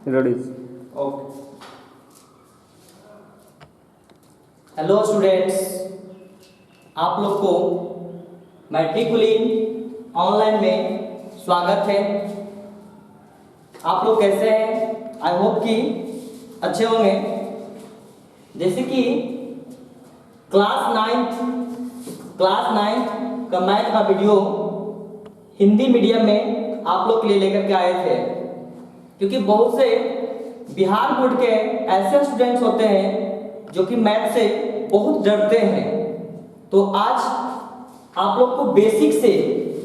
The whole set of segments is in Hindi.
रेडी। ओके। हेलो स्टूडेंट्स, आप लोग को मैट्रिकुलिन ऑनलाइन में स्वागत है। आप लोग कैसे हैं? आई होप कि अच्छे होंगे। जैसे कि क्लास नाइन्थ का मैथ का वीडियो हिंदी मीडियम में आप लोग के लिए लेकर के आए थे, क्योंकि बहुत से बिहार बोर्ड के ऐसे स्टूडेंट्स होते हैं जो कि मैथ से बहुत डरते हैं। तो आज आप लोग को बेसिक से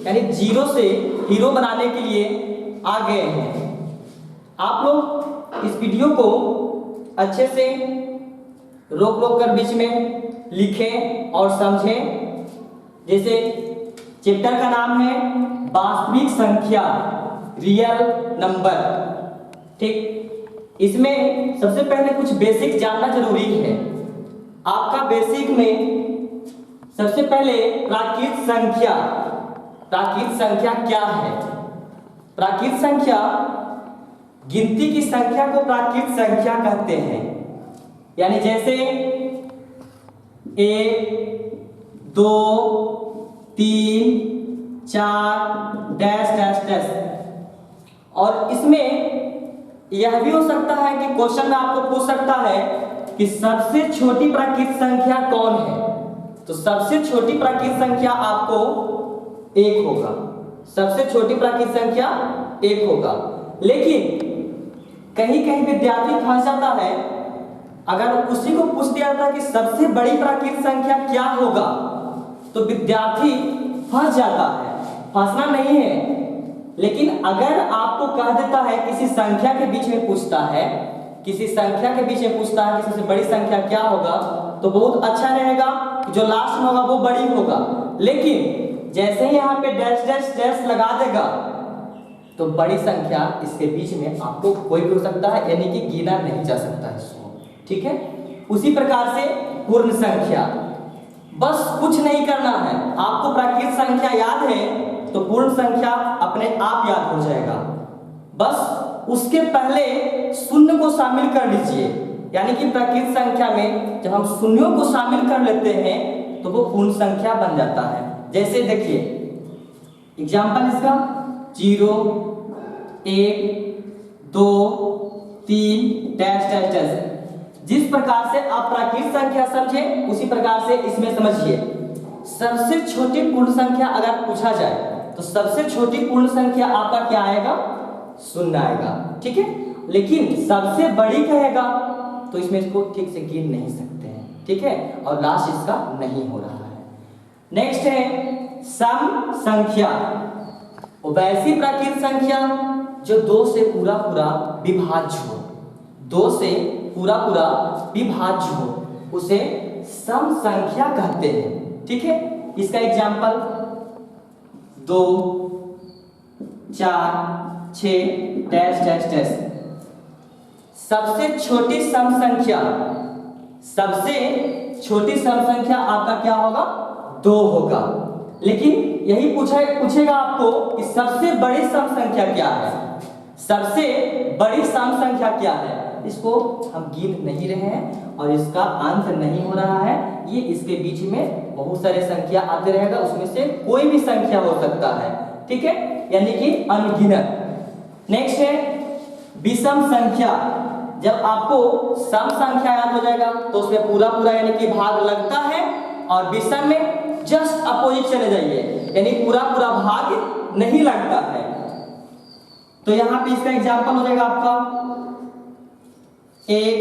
यानी जीरो से हीरो बनाने के लिए आ गए हैं। आप लोग इस वीडियो को अच्छे से रोक कर बीच में लिखें और समझें। जैसे चैप्टर का नाम है वास्तविक संख्या, रियल नंबर। ठीक, इसमें सबसे पहले कुछ बेसिक जानना जरूरी है। आपका बेसिक में सबसे पहले प्राकृत संख्या क्या है? प्राकृत संख्या, गिनती की संख्या को प्राकृत संख्या कहते हैं। यानी जैसे 1 2 3 4 डैश डैश डैश। और इसमें यह भी हो सकता है कि क्वेश्चन में आपको पूछ सकता है कि सबसे छोटी प्राकृत संख्या कौन है? तो सबसे छोटी प्राकृत संख्या आपको 1 होगा। सबसे छोटी प्राकृत संख्या 1 होगा। लेकिन कहीं कहीं विद्यार्थी फंस जाता है। अगर उसी को पूछ दिया जाता है कि सबसे बड़ी प्राकृत संख्या क्या होगा, तो विद्यार्थी फंस जाता है। फंसना नहीं है, लेकिन अगर आपको कह देता है किसी संख्या के बीच में पूछता है, किसी संख्या के बीच में पूछता है कि सबसे बड़ी संख्या क्या होगा, तो बहुत अच्छा रहेगा कि जो लास्ट में होगा वो बड़ी होगा। लेकिन जैसे ही यहाँ पे डैश डैश डैश लगा देगा तो बड़ी संख्या इसके बीच में आपको कोई भी हो सकता है, यानी कि गिना नहीं जा सकता इसको। ठीक है, उसी प्रकार से पूर्ण संख्या, बस कुछ नहीं करना है। आपको प्राकृत संख्या याद है तो पूर्ण संख्या अपने आप याद हो जाएगा। बस उसके पहले शून्य को शामिल कर लीजिए। यानी कि प्राकृत संख्या में जब हम शून्यों को शामिल कर लेते हैं तो वो पूर्ण संख्या बन जाता है। जैसे देखिए एग्जाम्पल इसका 0 1 2 3 डैश डैश डैश। जिस प्रकार से आप प्राकृत संख्या समझे उसी प्रकार से इसमें समझिए। सबसे छोटी पूर्ण संख्या अगर पूछा जाए तो सबसे छोटी पूर्ण संख्या आपका क्या आएगा? 0 आएगा। ठीक है, लेकिन सबसे बड़ी कहेगा तो इसमें इसको ठीक से गिन नहीं सकते हैं। ठीक है, और लास्ट इसका नहीं हो रहा है। नेक्स्ट है सम संख्या, वैसी प्राकृत संख्या जो 2 से पूरा विभाज्य हो। 2 से पूरा विभाज्य हो, उसे सम संख्या कहते हैं। ठीक है, इसका एग्जाम्पल 2 4 6 डैश डैश डैश। सबसे छोटी सम संख्या, सबसे छोटी सम संख्या आपका क्या होगा? 2 होगा। लेकिन यही पूछेगा आपको कि सबसे बड़ी सम संख्या क्या है? सबसे बड़ी सम संख्या क्या है? इसको हम गिन नहीं रहे हैं और इसका आंसर नहीं हो रहा है। ये इसके बीच में बहुत सारे संख्या आते रहेगा, उसमें से कोई भी संख्या हो सकता है। ठीक है, यानी कि अनगिनत। नेक्स्ट है विषम संख्या। जब आपको सम संख्या याद हो जाएगा तो उसमें पूरा यानी कि भाग लगता है, और विषम में जस्ट अपोजिट चले जाइए, यानी पूरा भाग नहीं लगता है। तो यहां पे इसका एग्जांपल हो जाएगा आपका 1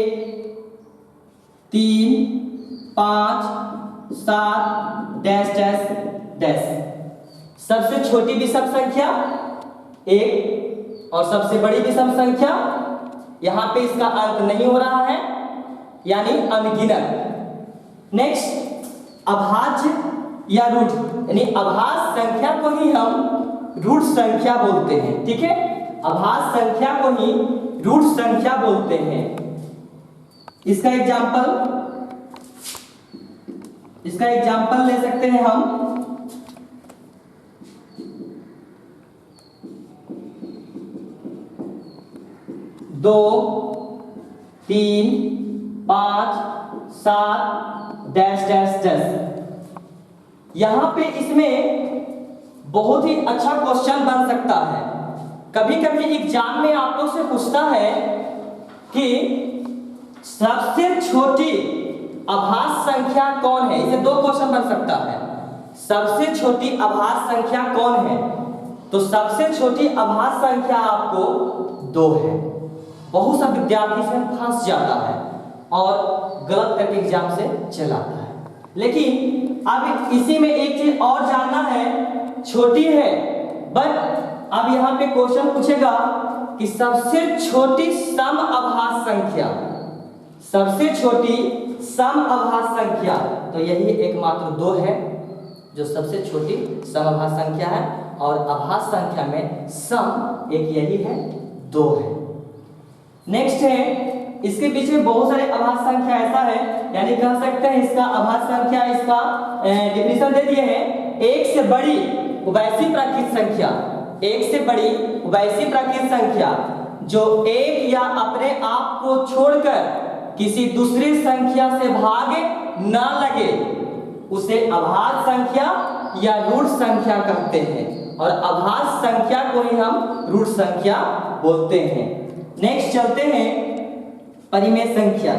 3 5 7 डैश डैश डैश। सबसे छोटी विषम संख्या 1 और सबसे बड़ी विषम संख्या, यहां पे इसका अंक नहीं हो रहा है, यानी अनगिनत। नेक्स्ट अभाज्य या रूट, यानी अभाज्य संख्या को ही हम रूट संख्या बोलते हैं। ठीक है, अभाज्य संख्या को ही रूट संख्या बोलते हैं। इसका एग्जाम्पल ले सकते हैं हम 2 2 3 5 7 डैश डैश डैश। यहां पे इसमें बहुत ही अच्छा क्वेश्चन बन सकता है। कभी कभी एग्जाम में आप लोग से पूछता है कि सबसे छोटी अभाज्य संख्या कौन है। इसे दो क्वेश्चन बन सकता है। सबसे छोटी अभाज्य संख्या कौन है, तो सबसे छोटी अभाज्य संख्या आपको 2 है। बहुत सा विद्यार्थी इसमें फंस जाता है और गलत करके एग्जाम से चलाता है। लेकिन अब इसी में एक चीज और जानना है, छोटी है बट अब यहाँ पे क्वेश्चन पूछेगा कि सबसे छोटी सम अभाज्य संख्या, सबसे छोटी सम अभाज्य संख्या, तो यही एकमात्र 2 है जो सबसे छोटी सम अभाज्य संख्या है। और अभाज्य संख्या में सम एक यही है, 2 है। नेक्स्ट है, इसके पीछे बहुत सारे अभाज्य संख्या ऐसा है, यानी कह सकते हैं इसका अभाज्य संख्या, इसका डिफिनेशन दे दिए हैं। एक से बड़ी वैसी प्राकृत संख्या, एक से बड़ी वैसी प्राकृत संख्या जो एक या अपने आप को छोड़कर किसी दूसरी संख्या से भाग न लगे, उसे अभाज्य संख्या या रूट संख्या कहते हैं। और अभाज्य संख्या को ही हम रूट संख्या बोलते हैं। नेक्स्ट चलते हैं परिमेय संख्या।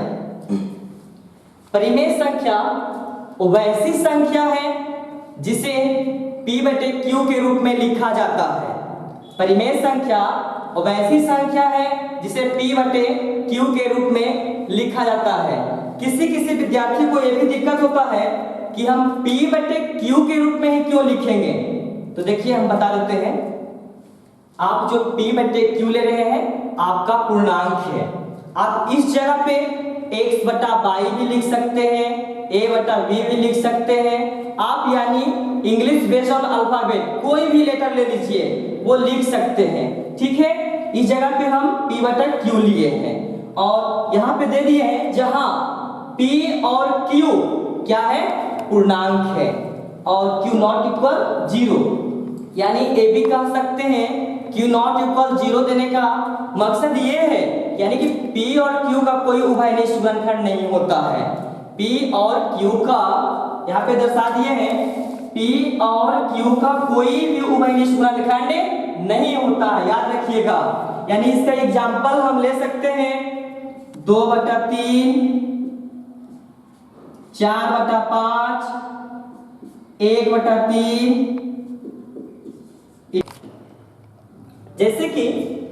परिमेय संख्या वैसी संख्या है जिसे P/Q के रूप में लिखा जाता है। परिमेय संख्या वैसी संख्या है जिसे P/Q के रूप में लिखा जाता है। किसी किसी विद्यार्थी को यह भी दिक्कत होता है कि हम P/Q के रूप में ही क्यों लिखेंगे। तो देखिए हम बता देते हैं, आप जो P/Q ले रहे हैं आपका पूर्णांक है। आप इस जगह पे x/y भी लिख सकते हैं, a/v भी लिख सकते हैं। आप यानी इंग्लिश बेस्ड ऑन अल्फाबेट कोई भी लेटर ले लीजिए, वो लिख सकते हैं। ठीक है, इस जगह पे हम P/Q लिए हैं और यहाँ पे दे दिए हैं जहां P और Q क्या है, पूर्णांक है और Q नॉट इक्वल 0, यानी ए भी कह सकते हैं। Q नॉट इक्वल 0 देने का मकसद ये है, यानी कि P और Q का कोई उभयनिष्ठ गुणनखंड नहीं होता है। P और Q का यहाँ पे दर्शा दिए हैं, P और Q का कोई भी उभयनिष्ठ गुणनखंड नहीं होता है, याद रखिएगा। यानी इसका एग्जाम्पल हम ले सकते हैं 2/3, 4/5, 1/3। जैसे कि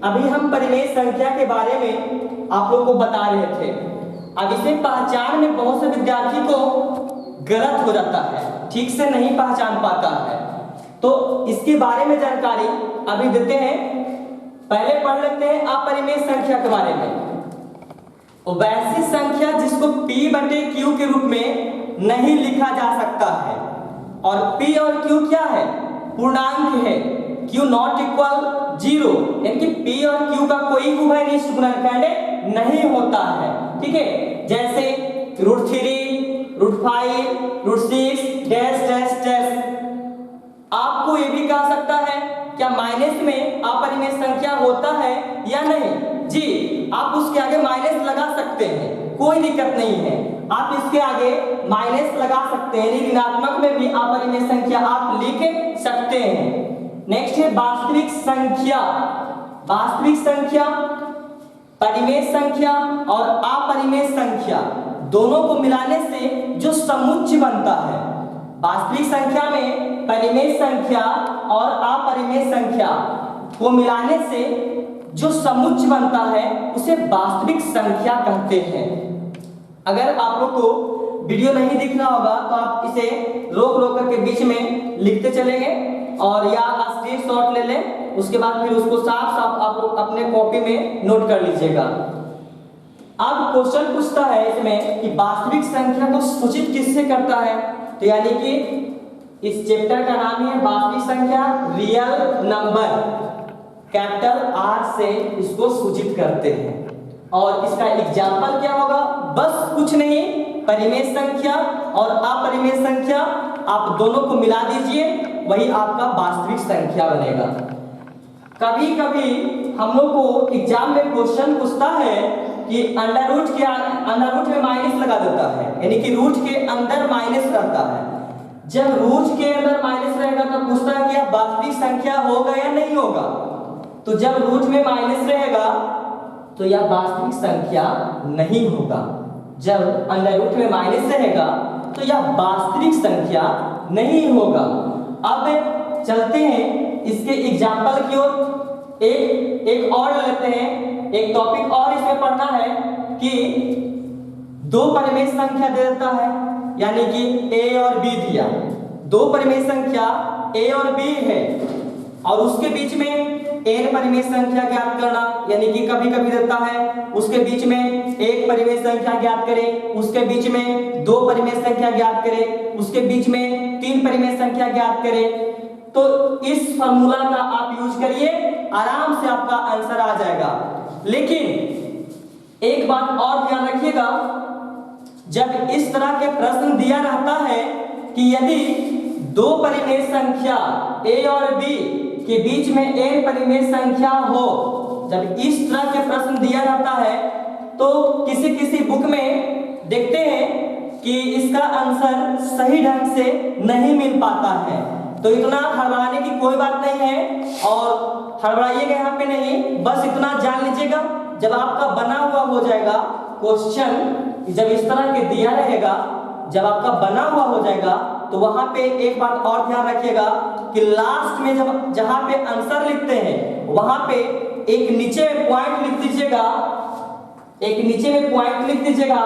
अभी हम परिमेय संख्या के बारे में आप लोगों को बता रहे थे। अब इसे पहचान में बहुत से विद्यार्थी को गलत हो जाता है, ठीक से नहीं पहचान पाता है। तो इसके बारे में जानकारी अभी देते हैं। पहले पढ़ लेते हैं अपरिमेय संख्या के बारे में। वैसी संख्या जिसको P/Q के रूप में नहीं लिखा जा सकता है। और P और Q क्या है, पूर्णांक है। Q नॉट इक्वल 0, यानी कि P और Q का कोई उभयनिष्ठ गुणनखंड नहीं होता है। ठीक है, जैसे √3, √5, √6 डैश डैश डैश। आपको ये भी कह सकता है क्या माइनस में अपरिमेय संख्या होता है या नहीं। जी, आप उसके आगे माइनस लगा सकते हैं, कोई दिक्कत नहीं है। आप इसके आगे माइनस लगा सकते हैं, ऋणात्मक में भी अपरिमेय संख्या आप लिख सकते हैं। नेक्स्ट है वास्तविक संख्या। वास्तविक संख्या, परिमेय संख्या और अपरिमेय संख्या दोनों को मिलाने से जो समुच्चय बनता है। वास्तविक संख्या में परिमेय संख्या और अपरिमेय संख्या को मिलाने से जो समुच्चय बनता है उसे वास्तविक संख्या कहते हैं। अगर आप लोग को वीडियो नहीं दिख रहा होगा तो आप इसे रोक रोक करके बीच में लिखते चलेंगे और या स्क्रीनशॉट ले लें, उसके बाद फिर उसको साफ साफ आप लोग अपने कॉपी में नोट कर लीजिएगा। अब क्वेश्चन पूछता है इसमें कि वास्तविक संख्या को सूचित किससे करता है। तो यानी कि इस चैप्टर का नाम है वास्तविक संख्या, रियल नंबर, कैपिटल R से इसको सूचित करते हैं। और इसका एग्जाम्पल क्या होगा, बस कुछ नहीं, परिमेय संख्या और अपरिमेय संख्या आप दोनों को मिला दीजिए, वही आपका वास्तविक संख्या बनेगा। कभी कभी हम लोग को एग्जाम में क्वेश्चन पूछता है कि अंडर रूट में माइनस लगा देता है, यानी कि रूट के अंदर माइनस रहता है। जब रूट के अंदर माइनस रहेगा तो पूछता है कि यह वास्तविक संख्या होगा या नहीं होगा। तो जब रूट में माइनस रहेगा तो यह वास्तविक संख्या नहीं होगा। जब अंडर रूट में माइनस रहेगा तो यह वास्तविक संख्या नहीं होगा। अब चलते हैं इसके एग्जाम्पल की ओर। एक और लेते हैं, एक टॉपिक और इसमें पढ़ना है कि दो परिमेय संख्या दे देता है, यानी कि a और b दिया। दो परिमेय संख्या a और b है और उसके बीच में n परिमेय संख्या ज्ञात करना, यानी कि कभी कभी देता है उसके बीच में एक परिमेय संख्या ज्ञात करें, उसके बीच में दो परिमेय संख्या ज्ञात करें, उसके बीच में तीन परिमेय संख्या ज्ञात करें। तो इस फार्मूला का आप यूज करिए, आराम से आपका आंसर आ जाएगा। लेकिन एक बात और ध्यान रखिएगा, जब इस तरह के प्रश्न दिया रहता है कि यदि दो परिमेय संख्या a और b के बीच में n परिमेय संख्या हो, जब इस तरह के प्रश्न दिया रहता है तो किसी किसी बुक में देखते हैं कि इसका आंसर सही ढंग से नहीं मिल पाता है। तो इतना हड़बड़ाने की कोई बात नहीं है और हड़बड़ाइएगा यहाँ पे नहीं, बस इतना जान लीजिएगा जब आपका बना हुआ हो जाएगा क्वेश्चन, जब इस तरह के दिया रहेगा, जब आपका बना हुआ हो जाएगा तो वहां पे एक बात और ध्यान रखिएगा कि लास्ट में जब जहां पे आंसर लिखते हैं वहां पे एक नीचे में पॉइंट लिख दीजिएगा, एक नीचे में पॉइंट लिख दीजिएगा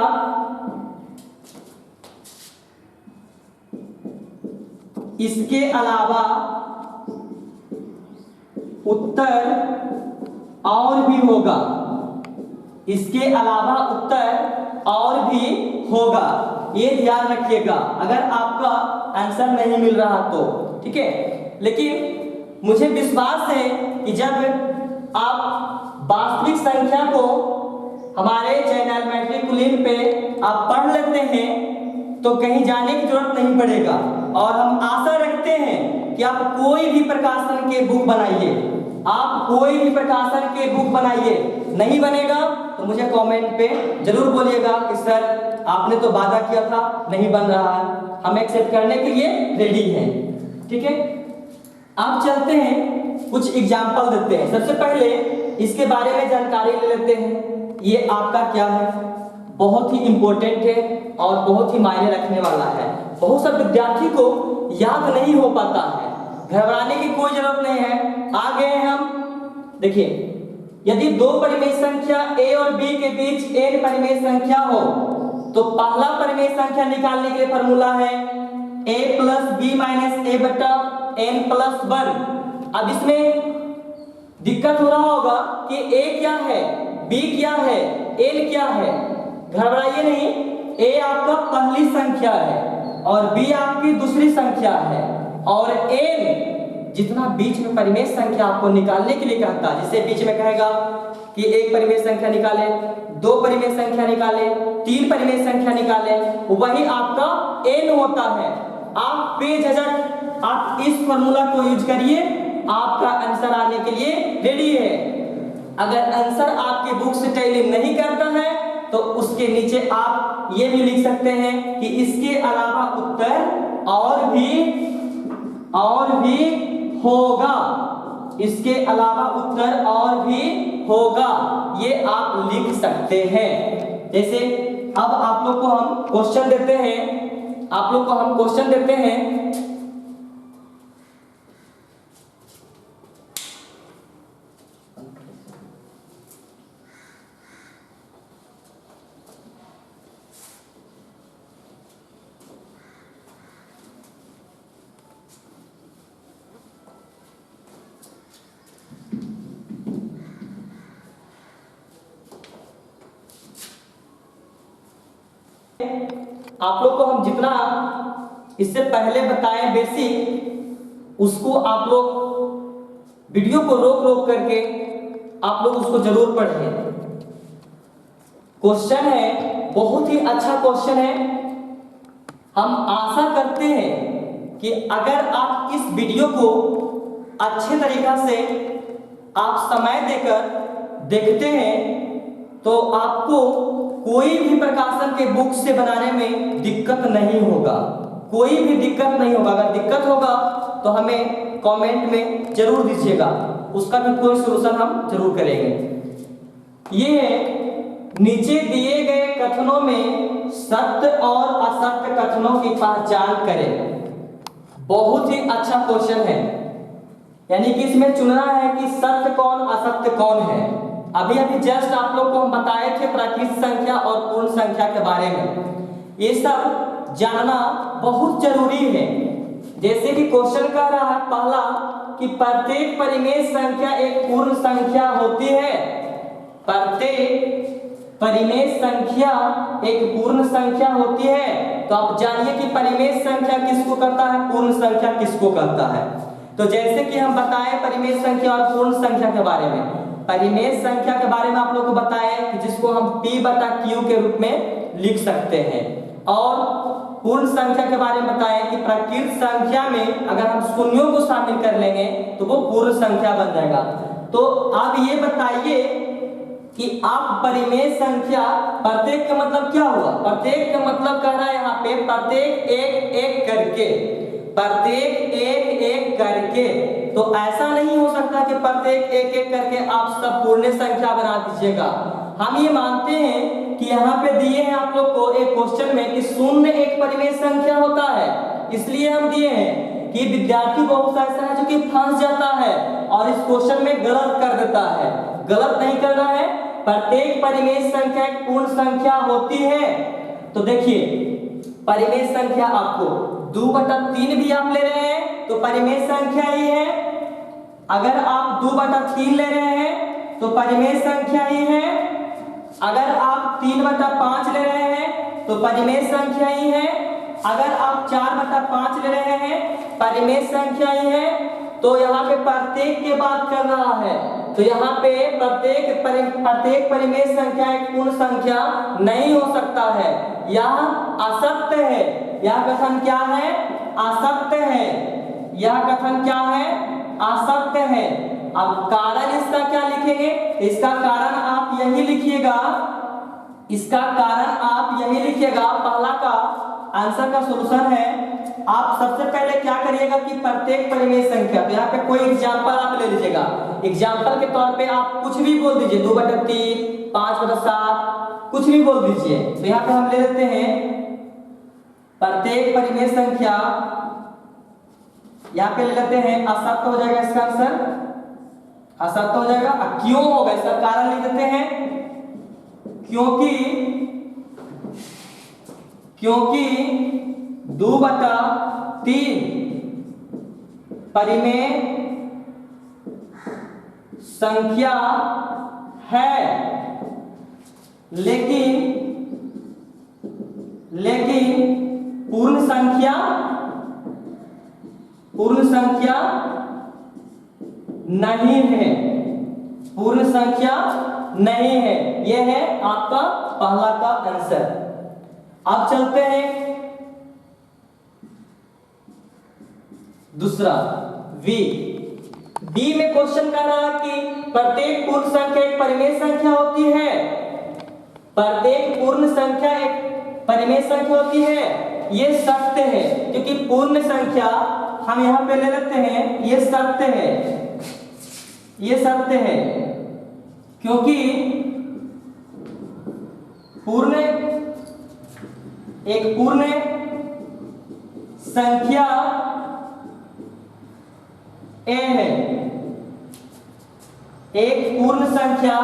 इसके अलावा उत्तर और भी होगा, इसके अलावा उत्तर और भी होगा, ये ध्यान रखिएगा अगर आपका आंसर नहीं मिल रहा तो, ठीक है। लेकिन मुझे विश्वास है कि जब आप वास्तविक संख्या को हमारे चैनल मैट्रिकुलिन पे आप पढ़ लेते हैं तो कहीं जाने की जरूरत नहीं पड़ेगा और हम आशा रखते हैं कि आप कोई भी प्रकाशन के बुक बनाइए, आप कोई भी प्रकाशन के बुक बनाइए। नहीं बनेगा तो मुझे कमेंट पे जरूर बोलिएगा कि सर आपने तो वादा किया था नहीं बन रहा है, हम एक्सेप्ट करने के लिए रेडी हैं, ठीक है। आप चलते हैं कुछ एग्जाम्पल देते हैं। सबसे पहले इसके बारे में जानकारी ले लेते हैं। ये आपका क्या है, बहुत ही इंपॉर्टेंट है और बहुत ही मायने रखने वाला है। बहुत से विद्यार्थी को याद नहीं हो पाता है, घबराने की कोई जरूरत नहीं है। आ गए हम, देखिए यदि दो परिमेय संख्या a और b के बीच n परिमेय संख्या हो तो पहला परिमेय संख्या निकालने के लिए फॉर्मूला है a plus b minus a बटा n प्लस 1। अब इसमें दिक्कत हो रहा होगा कि a क्या है, b क्या है, n क्या है। घबराइए नहीं, a आपका पहली संख्या है और b आपकी दूसरी संख्या है और n जितना बीच में परिमेय संख्या आपको निकालने के लिए कहता है, जिसे बीच में कहेगा कि एक परिमेय संख्या निकाले, दो परिमेय संख्या निकाले, तीन परिमेय संख्या निकाले, वही आपका n होता है। आप बेझिझक आप इस फॉर्मूला को यूज करिए, आपका आंसर आने के लिए रेडी है। अगर आंसर आपके बुक से टैली नहीं करता है तो उसके नीचे आप ये भी लिख सकते हैं कि इसके अलावा उत्तर और भी होगा, इसके अलावा उत्तर और भी होगा, ये आप लिख सकते हैं। जैसे अब आप लोग को हम क्वेश्चन देते हैं, आप लोग को हम क्वेश्चन देते हैं। आप लोग को हम जितना इससे पहले बताएं बेसिक, उसको आप लोग वीडियो को रोक रोक करके आप लोग उसको जरूर पढ़ें। क्वेश्चन है, बहुत ही अच्छा क्वेश्चन है। हम आशा करते हैं कि अगर आप इस वीडियो को अच्छे तरीका से आप समय देकर देखते हैं तो आपको कोई भी प्रकाशन के बुक से बनाने में दिक्कत नहीं होगा, कोई भी दिक्कत नहीं होगा। अगर दिक्कत होगा तो हमें कमेंट में जरूर दीजिएगा, उसका भी कोई सलूशन हम जरूर करेंगे। ये नीचे दिए गए कथनों में सत्य और असत्य कथनों की पहचान करें। बहुत ही अच्छा क्वेश्चन है, यानी कि इसमें चुनना है कि सत्य कौन असत्य कौन है। अभी अभी जस्ट आप लोग को हम बताए थे प्राकृत संख्या और पूर्ण संख्या के बारे में। ये सब जानना बहुत जरूरी है। जैसे कि क्वेश्चन कह रहा है पहला कि प्रत्येक परिमेय संख्या एक पूर्ण संख्या होती है। प्रत्येक परिमेय संख्या एक पूर्ण संख्या होती है। तो आप जानिए कि परिमेय संख्या किसको कहता है, पूर्ण संख्या किसको कहता है। तो जैसे कि हम बताएं परिमेय संख्या और पूर्ण संख्या के बारे में, परिमेय संख्या के बारे में आप लोगों को बताएं कि जिसको हम P बटा Q के रूप में लिख सकते हैं, और पूर्ण संख्या के बारे में बताएं कि प्राकृत संख्या में अगर हम शून्यों को शामिल कर लेंगे तो वो पूर्ण संख्या बन जाएगा। तो आप ये बताइए कि आप परिमेय संख्या, प्रत्येक का मतलब क्या हुआ, प्रत्येक का मतलब कह रहा है यहाँ पे प्रत्येक एक एक करके, प्रत्येक एक एक करके। तो ऐसा नहीं हो सकता कि प्रत्येक एक एक करके आप सब पूर्ण संख्या बना दीजिएगा। हम ये मानते हैं कि यहाँ पे दिए हैं आप लोग को एक क्वेश्चन में कि शून्य एक परिमेय संख्या होता है, इसलिए हम दिए हैं कि विद्यार्थी बहुत ऐसा है जो कि फंस जाता है और इस क्वेश्चन में गलत कर देता है। गलत नहीं करना है, प्रत्येक परिमेय संख्या एक पूर्ण संख्या होती है। तो देखिए परिमेय संख्या आपको 2/3 भी आप ले रहे हैं तो परिमेय संख्या ही है, अगर आप 2/3 ले रहे हैं तो परिमेय संख्या ही है, अगर आप 3/5 ले रहे हैं तो परिमेय संख्या ही है, अगर आप 4/5 ले रहे हैं परिमेय संख्या ही है। तो यहाँ पे प्रत्येक की बात कर रहा है, तो यहाँ पे प्रत्येक परिमेय संख्या एक पूर्ण संख्या नहीं हो सकता है, यह असत्य है। यह कथन क्या है, असत्य है। यह कथन क्या है, असत्य है। अब कारण इसका क्या लिखेंगे, इसका कारण आप यही लिखिएगा, इसका कारण आप यही लिखिएगा। पहला का आंसर का सॉल्यूशन है, आप सबसे पहले क्या करिएगा कि प्रत्येक परिमेय संख्या, तो यहाँ पे कोई एग्जांपल आप ले लीजिएगा। एग्जांपल के तौर पे आप कुछ भी बोल दीजिए, 2/3, 5/7, कुछ भी बोल दीजिए। तो यहाँ पे हम ले लेते हैं प्रत्येक परिमेय संख्या, यहाँ पे ले लेते हैं असत्य हो जाएगा, इसका आंसर असत्य हो जाएगा। क्यों होगा, इसका कारण लिख देते हैं, क्योंकि 2/3 परिमेय संख्या है, लेकिन पूर्ण संख्या नहीं है, पूर्ण संख्या नहीं है। यह है आपका पहला का आंसर। अब चलते हैं दूसरा बी में क्वेश्चन कह रहा है कि प्रत्येक पूर्ण संख्या एक परिमेय संख्या होती है। प्रत्येक पूर्ण संख्या एक परिमेय संख्या होती है, ये सत्य है, क्योंकि पूर्ण संख्या हम यहां पे ले लेते हैं, ये सत्य है, ये सत्य है, क्योंकि एक पूर्ण संख्या ए है। एक पूर्ण संख्या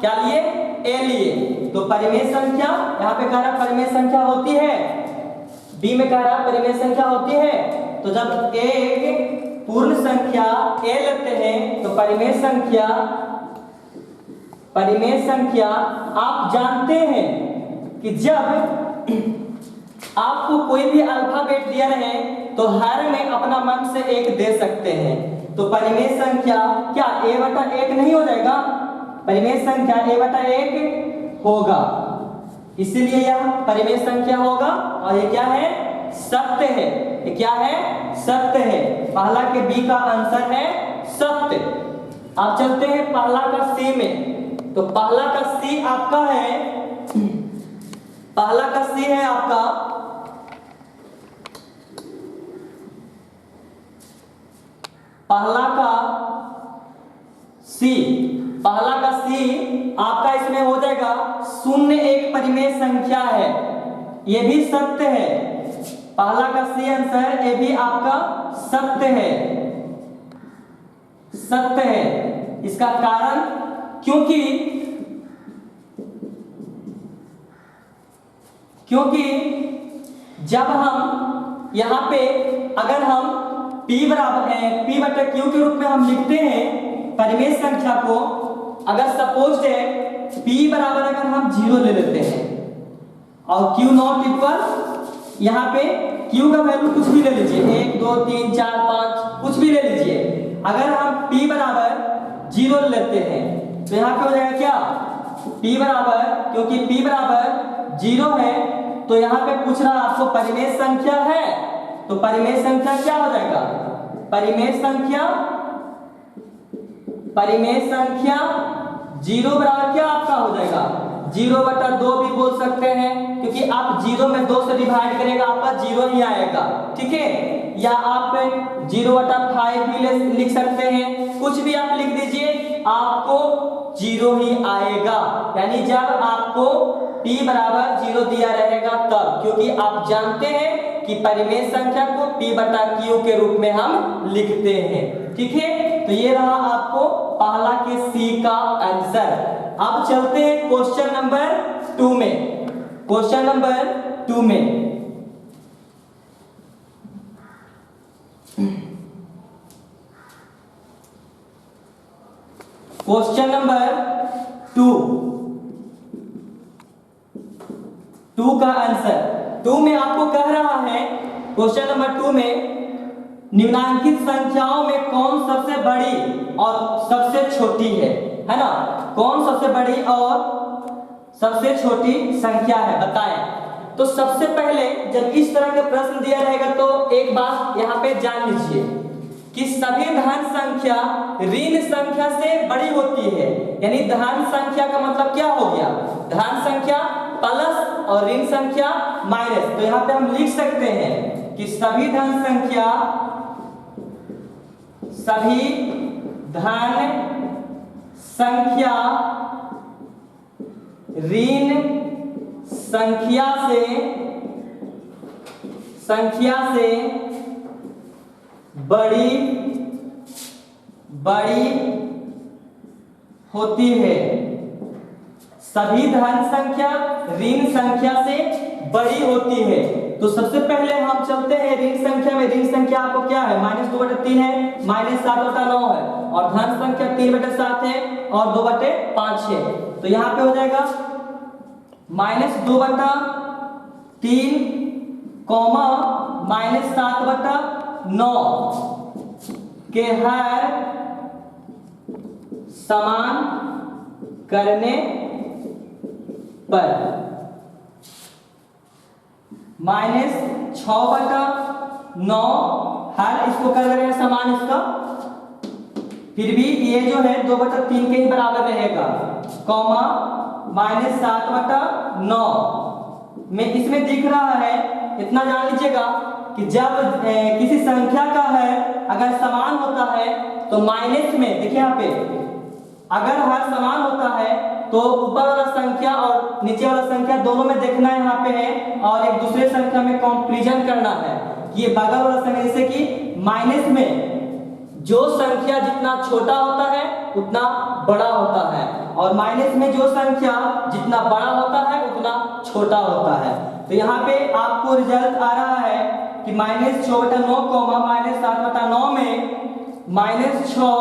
क्या लिए, ए लिए। तो परिमेय संख्या यहाँ पे कह रहा परिमेय संख्या होती है, बी में कह रहा परिमेय संख्या होती है। तो जब एक पूर्ण संख्या ए लेते हैं तो परिमेय संख्या आप जानते हैं कि जब आपको कोई भी अल्फाबेट दिया रहे तो हर में अपना मन से एक दे सकते हैं। तो परिमेय संख्या क्या a/1 नहीं हो जाएगा, परिमेय संख्या a/1 होगा, इसीलिए यह परिमेय संख्या होगा। और ये क्या है, सत्य है। ये क्या है, सत्य है। पहला के बी का आंसर है सत्य। आप चलते हैं पहला का सी में। तो पहला का सी आपका है, पहला का सी है आपका पहला का सी, पहला का सी आपका इसमें हो जाएगा शून्य एक परिमेय संख्या है, ये भी सत्य है। पहला का सी आंसर ये भी आपका सत्य है, सत्य है। इसका कारण क्योंकि जब हम यहां पे अगर हम P बराबर P बटा Q के रूप में हम लिखते हैं परिमेय संख्या को, अगर सपोज है P बराबर अगर हम 0 ले लेते हैं और Q नॉट इक्वल यहाँ पे Q का वैल्यू कुछ भी ले लीजिए, 1 2 3 4 5 कुछ भी ले लीजिए। अगर हम P बराबर 0 लेते हैं तो यहाँ पे हो जाएगा क्या, P बराबर, क्योंकि P बराबर 0 है तो यहाँ पे पूछ रहा आपको परिमेय संख्या है, तो परिमेय संख्या क्या हो जाएगा, परिमेय संख्या 0 बराबर क्या आपका हो जाएगा 0/2 भी बोल सकते हैं, क्योंकि आप 0 में 2 से डिवाइड करेगा आपका 0 ही आएगा, ठीक है। या आप 0/5 भी लिख सकते हैं, कुछ भी आप लिख दीजिए आपको 0 ही आएगा। यानी जब आपको P बराबर 0 दिया रहेगा तब, क्योंकि आप जानते हैं कि परिमेय संख्या को P बटा Q के रूप में हम लिखते हैं, ठीक है। तो ये रहा आपको पहला के C का आंसर। अब चलते हैं क्वेश्चन नंबर 2 में। क्वेश्चन नंबर 2 में क्वेश्चन नंबर 2 का आंसर 2 में आपको कह रहा है, क्वेश्चन नंबर 2 में निम्नांकित संख्याओं में कौन सबसे बड़ी और सबसे छोटी है ना, कौन सबसे बड़ी और सबसे छोटी संख्या है बताएं। तो सबसे पहले जब इस तरह का प्रश्न दिया रहेगा तो एक बात यहाँ पे जान लीजिए कि सभी धन संख्या ऋण संख्या से बड़ी होती है। यानी धन संख्या का मतलब क्या हो गया, धन संख्या प्लस और ऋण संख्या माइनस। तो यहाँ पे हम लिख सकते हैं कि सभी धन संख्या ऋण संख्या से बड़ी होती है। सभी धन संख्या ऋण संख्या से बड़ी होती है। तो सबसे पहले हम चलते हैं ऋण संख्या में। ऋण संख्या आपको क्या है, -2/3 है, -7/9 है, और धन संख्या 3/7 है और 2/5 है। तो यहाँ पे हो जाएगा -2/3 -7/9 के हर समान करने पर -6/9 हर इसको कर रहे हैं समान इसका, फिर भी ये जो है 2/3 के ही बराबर रहेगा, कॉमा -7/9 में इसमें दिख रहा है। इतना जान लीजिएगा कि जब किसी संख्या का है अगर समान होता है तो माइनस में देखिए यहाँ पे अगर हर समान होता है तो ऊपर वाला संख्या और नीचे वाला संख्या दोनों में देखना यहाँ पे है और एक दूसरे संख्या में कंपैरिजन करना है। ये बगल वाला संख्या जैसे कि माइनस में जो संख्या जितना छोटा होता है उतना बड़ा होता है और माइनस में जो संख्या जितना बड़ा होता है उतना छोटा होता है। तो यहाँ पे आपको रिजल्ट आ रहा है कि -6/9 -7/9 में -6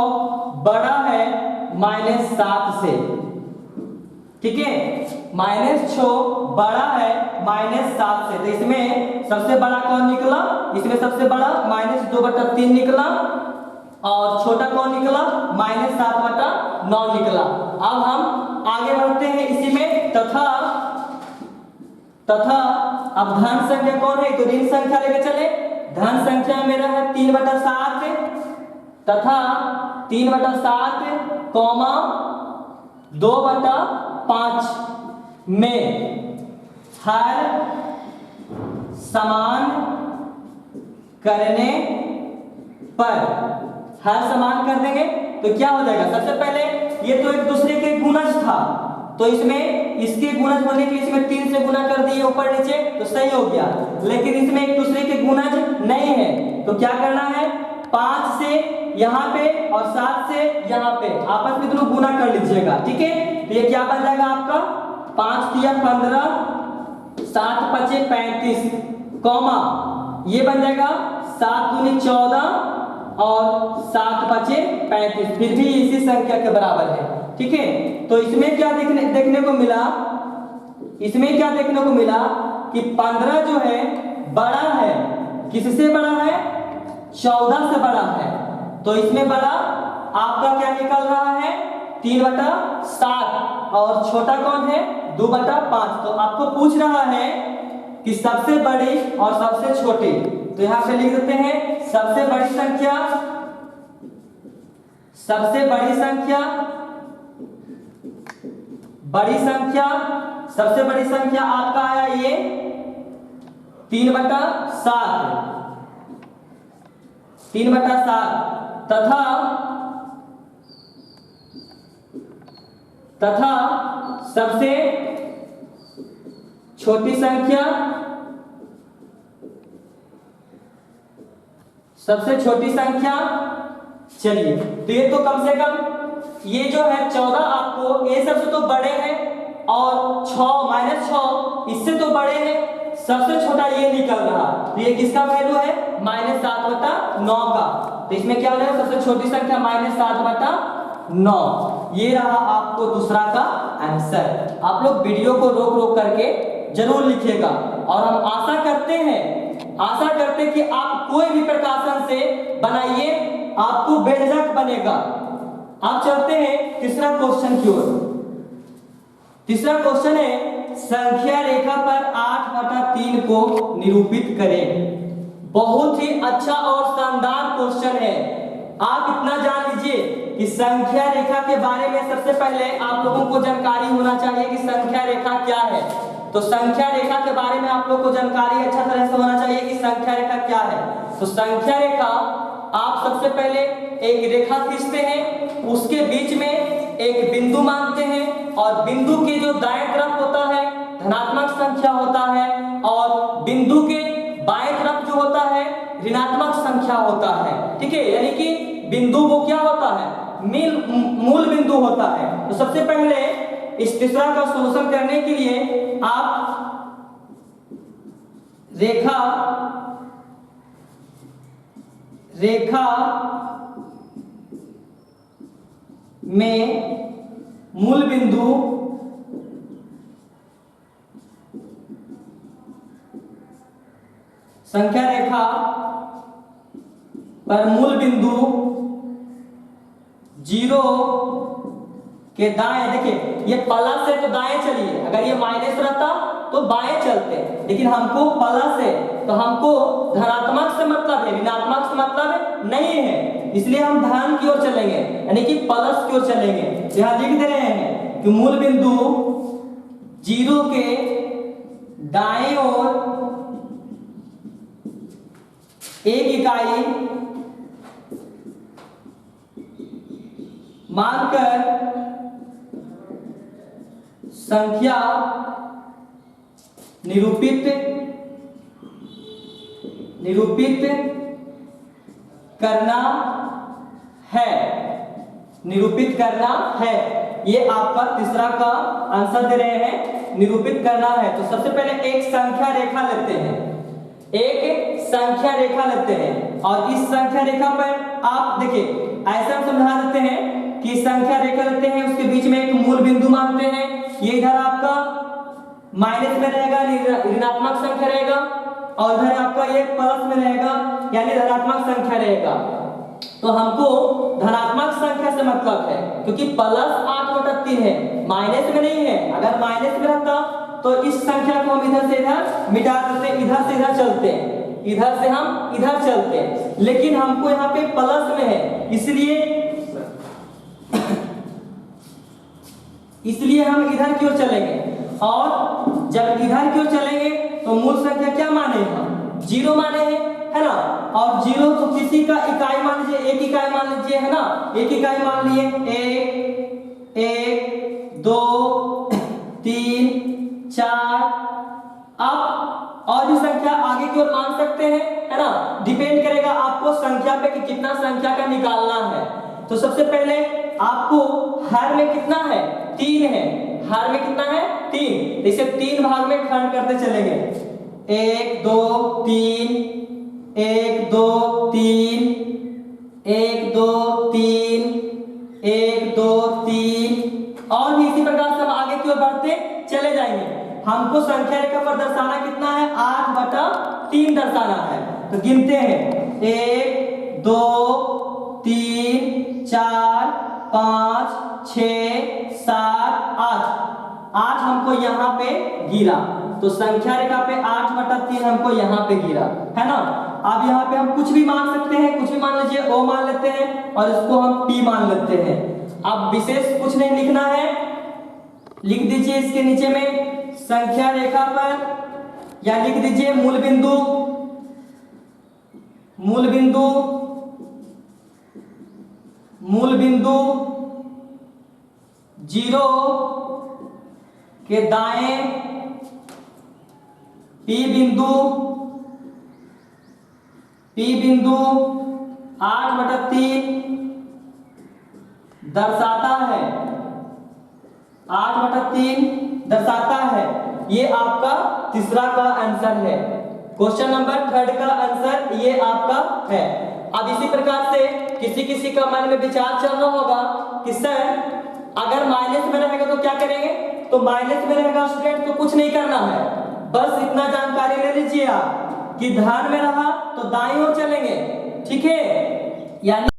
बड़ा है -7 से, ठीक है। -6 बड़ा है -7 से, तो इसमें सबसे बड़ा कौन निकला, इसमें सबसे बड़ा -2/3 निकला और छोटा कौन निकला -7/9 निकला। अब हम आगे बढ़ते हैं इसी में तथा अब धन संख्या कौन है, तो ऋण संख्या लेके चले। धन संख्या मेरा है 3/7 तथा 3/7 कॉमा 2/5 में हर समान करने पर, हर समान कर देंगे तो क्या हो जाएगा, सबसे पहले ये तो एक दूसरे के गुणज था, तो इसमें इसके गुणज होने के लिए इसमें 3 से गुना कर दिए ऊपर नीचे तो सही हो गया, लेकिन इसमें एक दूसरे के गुणज नहीं है तो क्या करना है, 5 से यहाँ पे और 7 से यहाँ पे आपस में दोनों गुना कर लीजिएगा, ठीक है। तो ये क्या बन जाएगा आपका 5 तिया 15, 7 पचे 35 कॉमा ये बन जाएगा 7 दूनी 14 और 7 पचे 35, फिर भी इसी संख्या के बराबर है, ठीक है। तो इसमें क्या देखने को मिला, इसमें क्या देखने को मिला कि 15 जो है बड़ा है, किससे बड़ा है, 14 से बड़ा है, तो इसमें बड़ा आपका क्या निकल रहा है 3/7 और छोटा कौन है 2/5। तो आपको पूछ रहा है कि सबसे बड़ी और सबसे छोटी, तो यहां पे लिख देते हैं सबसे बड़ी संख्या, सबसे बड़ी संख्या, बड़ी संख्या, सबसे बड़ी संख्या आपका आया ये 3/7, 3/7 तथा सबसे छोटी संख्या, सबसे छोटी संख्या, चलिए तो ये तो कम से कम ये जो है 14 आपको ये सबसे तो बड़े हैं और 6 इससे तो बड़े हैं, सबसे छोटा ये निकल रहा, तो ये किसका वैल्यू है -7/9 का, तो इसमें क्या हो रहा है सबसे छोटी संख्या -7/9, ये रहा आपको दूसरा का आंसर। आप लोग वीडियो को रोक रोक करके जरूर लिखिएगा और हम आशा करते हैं कि आप कोई भी प्रकाशन से बनाइए आपको बेझिझक बनेगा। आप चलते हैं तीसरा क्वेश्चन की ओर। तीसरा क्वेश्चन है संख्या रेखा पर 8/3 को निरूपित करें। बहुत ही अच्छा और शानदार क्वेश्चन है। आप इतना जान लीजिए कि संख्या रेखा के बारे में सबसे पहले आप लोगों को जानकारी होना चाहिए कि संख्या रेखा क्या है। तो संख्या रेखा के बारे में आप लोग को जानकारी अच्छा तरह से होना चाहिए कि संख्या रेखा क्या है। तो संख्या रेखा आप सबसे पहले एक रेखा खींचते हैं, उसके बीच में एक बिंदु मानते हैं और बिंदु के जो दाएं तरफ होता है धनात्मक संख्या होता है और बिंदु के बाएं तरफ जो होता है ऋणात्मक संख्या होता है, ठीक है। यानी कि बिंदु वो क्या होता है मूल बिंदु होता है। तो सबसे पहले इस तीसरा का सॉल्यूशन करने के लिए आप रेखा में मूल बिंदु संख्या रेखा पर मूल बिंदु 0 के दाएं, देखिए ये प्लस है तो दाएं चलिए, अगर ये माइनस रहता तो बाएं चलते, लेकिन हमको प्लस है तो हमको धनात्मक से मतलब है, ऋणात्मक से मतलब नहीं है, इसलिए हम धन की ओर चलेंगे यानी कि प्लस की ओर चलेंगे। यहां लिख दे रहे हैं कि मूल बिंदु 0 के दाएं ओर 1 इकाई मानकर संख्या निरूपित करना है, निरूपित करना है। ये आपका तीसरा का आंसर दे रहे हैं, निरूपित करना है। तो सबसे पहले एक संख्या रेखा लेते हैं, एक संख्या रेखा लेते हैं और इस संख्या रेखा पर आप देखिए ऐसा समझा देते हैं कि संख्या रेखा लेते हैं, उसके बीच में एक मूल बिंदु मानते हैं, ये इधर आपका माइनस में रहेगा, ऋणात्मक संख्या रहेगा और इधर आपका ये प्लस में रहेगा यानी धनात्मक संख्या रहेगा। तो हमको धनात्मक संख्या से मतलब है क्योंकि प्लस 8/3 है, माइनस में नहीं है। अगर माइनस में रहता तो इस संख्या को हम इधर से इधर मिटा देते, इधर से इधर चलते, इधर से हम इधर चलते हैं, लेकिन हमको यहाँ पे प्लस में है, इसलिए हम इधर की ओर चलेंगे। और जब इधर की ओर चलेंगे तो मूल संख्या क्या माने हम? 0 माने हैं, है ना। और 0 तो किसी का इकाई मान लीजिए, एक इकाई मान लीजिए, है ना, एक इकाई मान लिए। 1 1 2 3 4। अब और भी संख्या आगे की ओर मान सकते हैं, है ना। डिपेंड करेगा आपको संख्या पे कि कितना संख्या का निकालना है। तो सबसे पहले आपको हर में कितना है? 3 है। हर में कितना है? 3। इसे 3 भाग में खंड करते चलेंगे। 1 2 3 1 2 3 1 2 3 1 2 3। और भी इसी प्रकार से हम आगे की ओर बढ़ते चले जाएंगे। हमको संख्या रेखा पर दर्शाना कितना है? 8/3 दर्शाना है। तो गिनते हैं 1 2 3 4 5 6 7 8 हमको यहाँ पे गिरा। तो संख्या रेखा पे 8/3 हमको यहाँ पे गिरा, है ना। अब यहाँ पे हम कुछ भी मान सकते हैं, कुछ भी मान लीजिए, O मान लेते हैं और इसको हम P मान लेते हैं। अब विशेष कुछ नहीं लिखना है, लिख दीजिए इसके नीचे में संख्या रेखा पर, या लिख दीजिए मूल बिंदु 0 के दाएं P बिंदु 8/3 दर्शाता है, 8/3 दर्शाता है। ये आपका तीसरा का आंसर है। क्वेश्चन नंबर 3 का आंसर ये आपका है। अब इसी प्रकार से किसी का मन में विचार चल रहा होगा कि सर अगर माइनस में रहेगा तो क्या करेंगे? तो माइनस में रहेगा स्टूडेंट तो कुछ नहीं करना है, बस इतना जानकारी ले लीजिए आप कि धन में रहा तो दाईं ओर चलेंगे, ठीक है। यानी